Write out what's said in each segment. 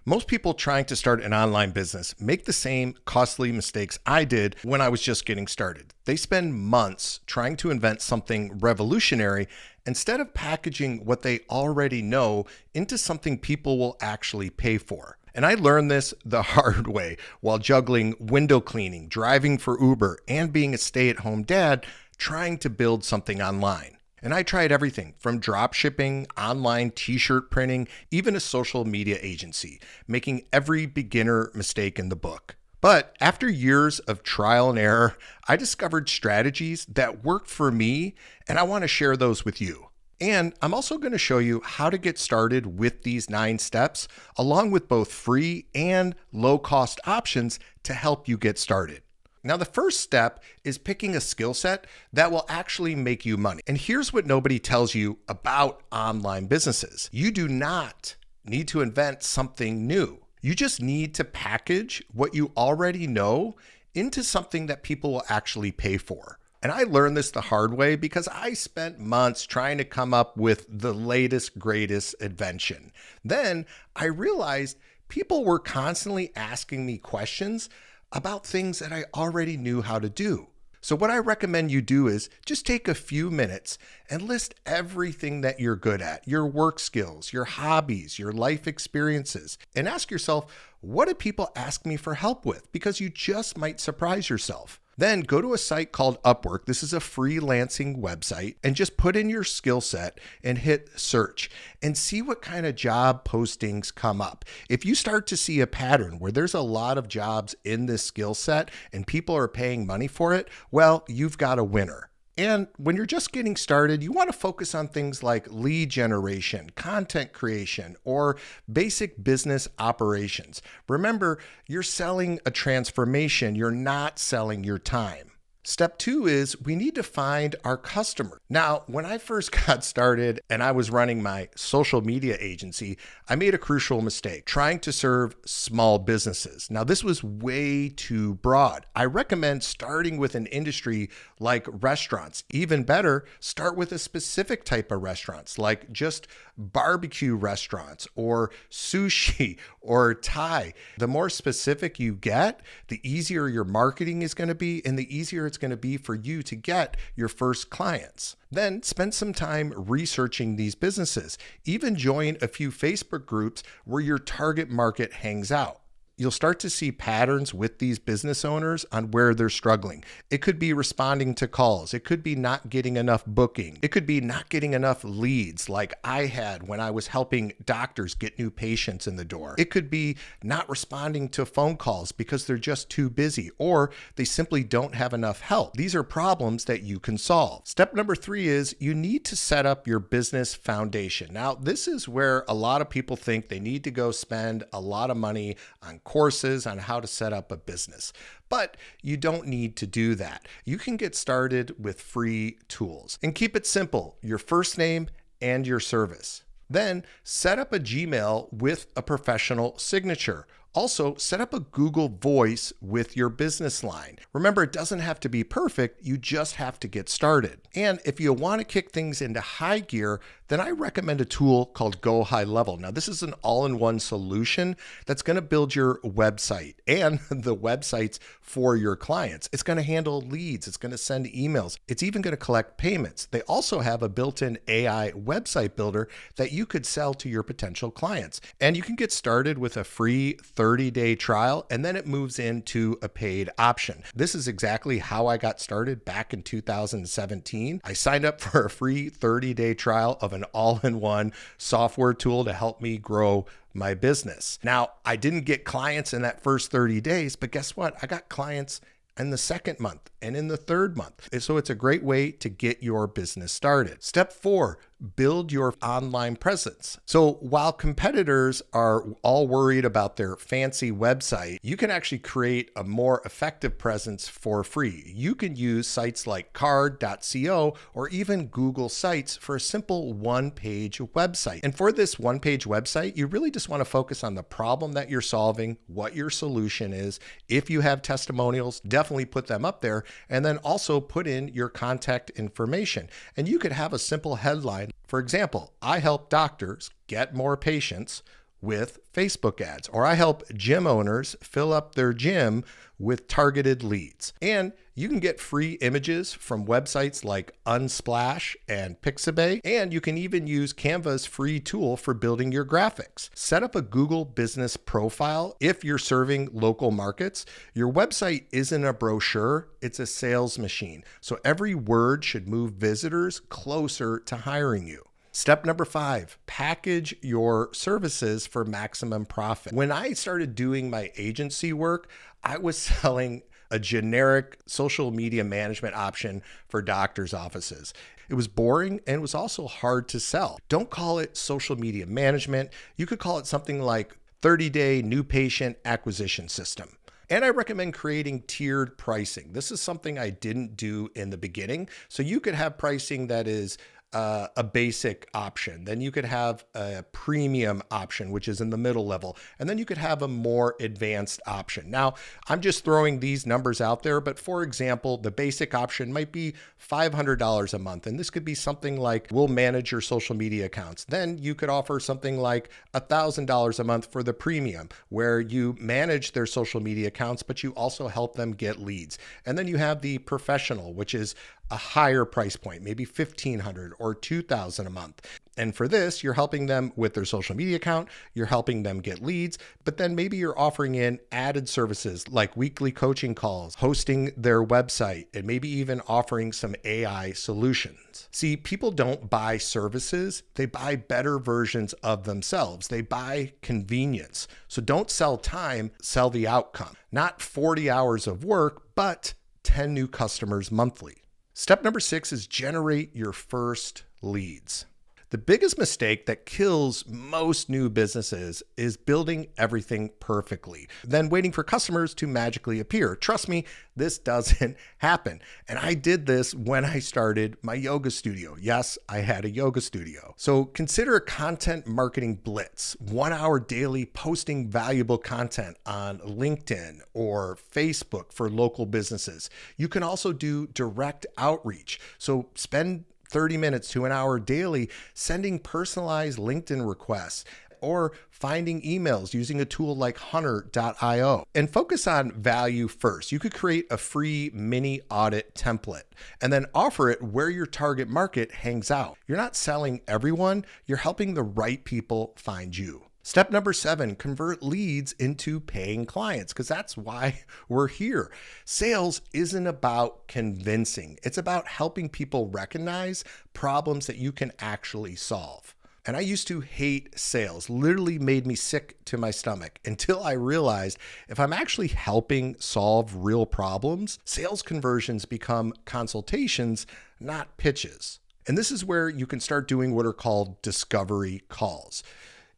Most people trying to start an online business make the same costly mistakes I did when I was just getting started. They spend months trying to invent something revolutionary instead of packaging what they already know into something people will actually pay for. And I learned this the hard way while juggling window cleaning, driving for Uber, and being a stay-at-home dad trying to build something online. And I tried everything from drop shipping, online t-shirt printing, even a social media agency, making every beginner mistake in the book. But after years of trial and error, I discovered strategies that worked for me, and I want to share those with you. And I'm also going to show you how to get started with these 9 steps, along with both free and low-cost options to help you get started. Now, the first step is picking a skill set that will actually make you money. And here's what nobody tells you about online businesses. You do not need to invent something new. You just need to package what you already know into something that people will actually pay for. And I learned this the hard way because I spent months trying to come up with the latest, greatest invention. Then I realized people were constantly asking me questions about things that I already knew how to do. So what I recommend you do is just take a few minutes and list everything that you're good at, your work skills, your hobbies, your life experiences, and ask yourself, what do people ask me for help with? Because you just might surprise yourself. Then go to a site called Upwork. This is a freelancing website, and just put in your skill set and hit search and see what kind of job postings come up. If you start to see a pattern where there's a lot of jobs in this skill set and people are paying money for it, well, you've got a winner. And when you're just getting started, you want to focus on things like lead generation, content creation, or basic business operations. Remember, you're selling a transformation. You're not selling your time. Step 2 is we need to find our customer. Now, when I first got started and I was running my social media agency, I made a crucial mistake trying to serve small businesses. Now, this was way too broad. I recommend starting with an industry like restaurants. Even better, start with a specific type of restaurants, like just barbecue restaurants or sushi or Thai. The more specific you get, the easier your marketing is going to be and the easier it's going to be for you to get your first clients. Then spend some time researching these businesses. Even join a few Facebook groups where your target market hangs out. You'll start to see patterns with these business owners on where they're struggling. It could be responding to calls. It could be not getting enough booking. It could be not getting enough leads like I had when I was helping doctors get new patients in the door. It could be not responding to phone calls because they're just too busy or they simply don't have enough help. These are problems that you can solve. Step number 3 is you need to set up your business foundation. Now, this is where a lot of people think they need to go spend a lot of money on courses on how to set up a business. But you don't need to do that. You can get started with free tools and keep it simple, your first name and your service. Then set up a Gmail with a professional signature. Also, set up a Google Voice with your business line. Remember, it doesn't have to be perfect. You just have to get started. And if you want to kick things into high gear, then I recommend a tool called GoHighLevel. Now, this is an all-in-one solution that's going to build your website and the websites for your clients. It's going to handle leads. It's going to send emails. It's even going to collect payments. They also have a built-in AI website builder that you could sell to your potential clients. And you can get started with a free 30-day trial, and then it moves into a paid option. This is exactly how I got started back in 2017. I signed up for a free 30-day trial of an all-in-one software tool to help me grow my business. Now, I didn't get clients in that first 30 days, but guess what? I got clients in the second month and in the third month. So it's a great way to get your business started. Step 4, build your online presence. So while competitors are all worried about their fancy website, you can actually create a more effective presence for free. You can use sites like card.co or even Google Sites for a simple one-page website. And for this one-page website, you really just want to focus on the problem that you're solving, what your solution is. If you have testimonials, definitely put them up there, and then also put in your contact information. And you could have a simple headline. For example, I help doctors get more patients with Facebook ads, or I help gym owners fill up their gym with targeted leads. And you can get free images from websites like Unsplash and Pixabay, and you can even use Canva's free tool for building your graphics. Set up a Google business profile if you're serving local markets. Your website isn't a brochure, it's a sales machine. So every word should move visitors closer to hiring you. Step number 5, package your services for maximum profit. When I started doing my agency work, I was selling a generic social media management option for doctors' offices. It was boring and it was also hard to sell. Don't call it social media management. You could call it something like 30-day new patient acquisition system. And I recommend creating tiered pricing. This is something I didn't do in the beginning. So you could have pricing that is a basic option. Then you could have a premium option, which is in the middle level. And then you could have a more advanced option. Now, I'm just throwing these numbers out there, but for example, the basic option might be $500 a month. And this could be something like, we'll manage your social media accounts. Then you could offer something like $1,000 a month for the premium, where you manage their social media accounts, but you also help them get leads. And then you have the professional, which is a higher price point, maybe $1,500 or $2,000 a month. And for this, you're helping them with their social media account, you're helping them get leads, but then maybe you're offering in added services like weekly coaching calls, hosting their website, and maybe even offering some AI solutions. See, people don't buy services, they buy better versions of themselves. They buy convenience. So don't sell time, sell the outcome. Not 40 hours of work, but 10 new customers monthly. Step number 6 is generate your first leads. The biggest mistake that kills most new businesses is building everything perfectly, then waiting for customers to magically appear. Trust me, this doesn't happen. And I did this when I started my yoga studio. Yes, I had a yoga studio. So consider a content marketing blitz, 1 hour daily posting valuable content on LinkedIn or Facebook for local businesses. You can also do direct outreach. So spend 30 minutes to an hour daily sending personalized LinkedIn requests or finding emails using a tool like hunter.io, and focus on value first. You could create a free mini audit template and then offer it where your target market hangs out. You're not selling everyone, you're helping the right people find you. Step number 7, convert leads into paying clients, because that's why we're here. Sales isn't about convincing. It's about helping people recognize problems that you can actually solve. And I used to hate sales, literally made me sick to my stomach, until I realized if I'm actually helping solve real problems, sales conversions become consultations, not pitches. And this is where you can start doing what are called discovery calls.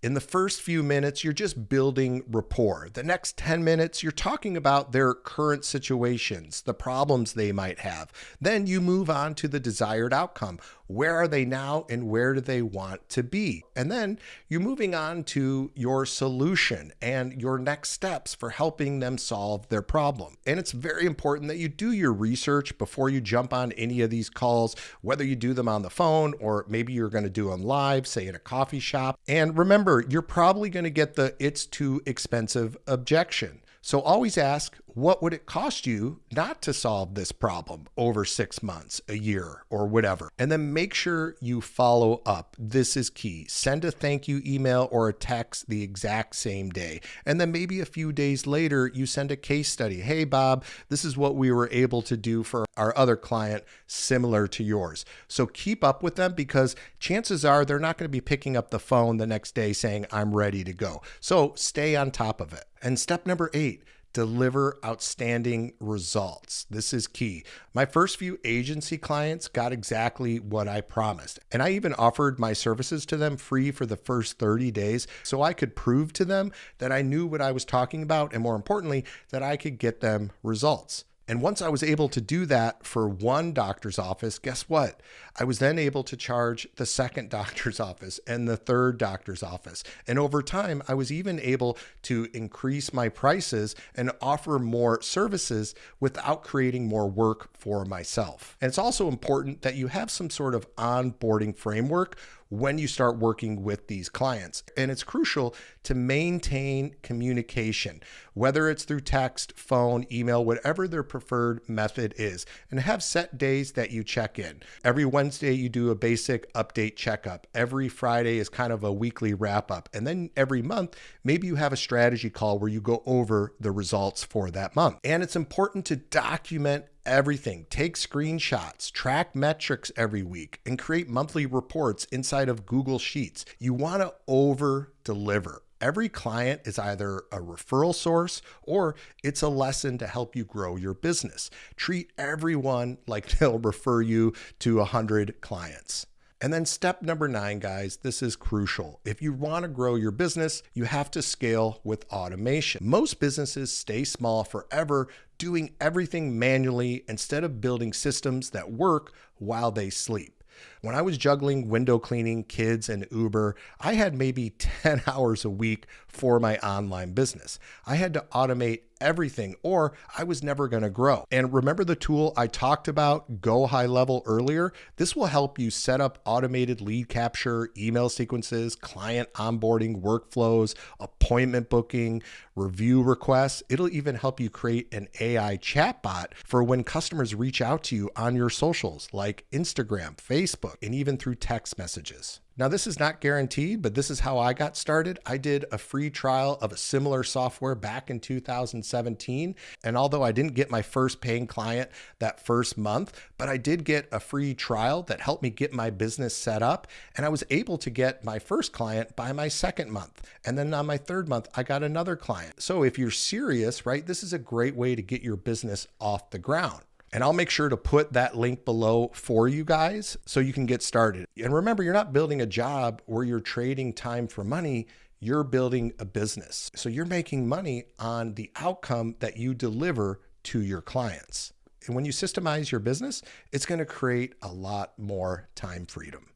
In the first few minutes, you're just building rapport. The next 10 minutes, you're talking about their current situations, the problems they might have. Then you move on to the desired outcome. Where are they now and where do they want to be? And then you're moving on to your solution and your next steps for helping them solve their problem. And it's very important that you do your research before you jump on any of these calls, whether you do them on the phone or maybe you're going to do them live, say in a coffee shop. And remember, you're probably going to get the "it's too expensive" objection. So always ask, what would it cost you not to solve this problem over 6 months, a year, or whatever? And then make sure you follow up. This is key. Send a thank you email or a text the exact same day. And then maybe a few days later, you send a case study. Hey, Bob, this is what we were able to do for our other client similar to yours. So keep up with them, because chances are they're not going to be picking up the phone the next day saying, I'm ready to go. So stay on top of it. And step number 8, deliver outstanding results. This is key. My first few agency clients got exactly what I promised. And I even offered my services to them free for the first 30 days so I could prove to them that I knew what I was talking about, and more importantly, that I could get them results. And once I was able to do that for one doctor's office, guess what? I was then able to charge the second doctor's office and the third doctor's office. And over time, I was even able to increase my prices and offer more services without creating more work for myself. And it's also important that you have some sort of onboarding framework when you start working with these clients. And it's crucial to maintain communication, whether it's through text, phone, email, whatever their preferred method is, and have set days that you check in. Every Wednesday, you do a basic update checkup. Every Friday is kind of a weekly wrap up. And then every month, maybe you have a strategy call where you go over the results for that month. And it's important to document everything. Take screenshots, track metrics every week, and create monthly reports inside of Google Sheets. You want to over deliver. Every client is either a referral source or it's a lesson to help you grow your business. Treat everyone like they'll refer you to 100 clients. And then step number 9, guys, this is crucial. If you want to grow your business, you have to scale with automation. Most businesses stay small forever, doing everything manually instead of building systems that work while they sleep. When I was juggling window cleaning, kids, and Uber, I had maybe 10 hours a week for my online business. I had to automate everything or I was never going to grow. And remember the tool I talked about, GoHighLevel, earlier? This will help you set up automated lead capture, email sequences, client onboarding workflows, appointment booking, review requests. It'll even help you create an AI chatbot for when customers reach out to you on your socials like Instagram, Facebook, and even through text messages. Now, this is not guaranteed, but this is how I got started. I did a free trial of a similar software back in 2017. And although I didn't get my first paying client that first month, but I did get a free trial that helped me get my business set up. And I was able to get my first client by my second month. And then on my third month, I got another client. So if you're serious, right, this is a great way to get your business off the ground. And I'll make sure to put that link below for you guys so you can get started. And remember, you're not building a job where you're trading time for money. You're building a business. So you're making money on the outcome that you deliver to your clients. And when you systemize your business, it's going to create a lot more time freedom.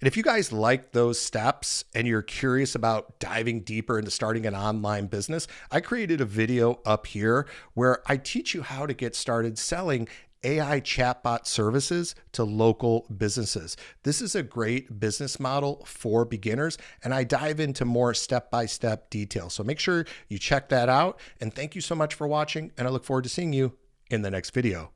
And if you guys like those steps and you're curious about diving deeper into starting an online business, I created a video up here where I teach you how to get started selling AI chatbot services to local businesses. This is a great business model for beginners, and I dive into more step-by-step details. So make sure you check that out. And thank you so much for watching, and I look forward to seeing you in the next video.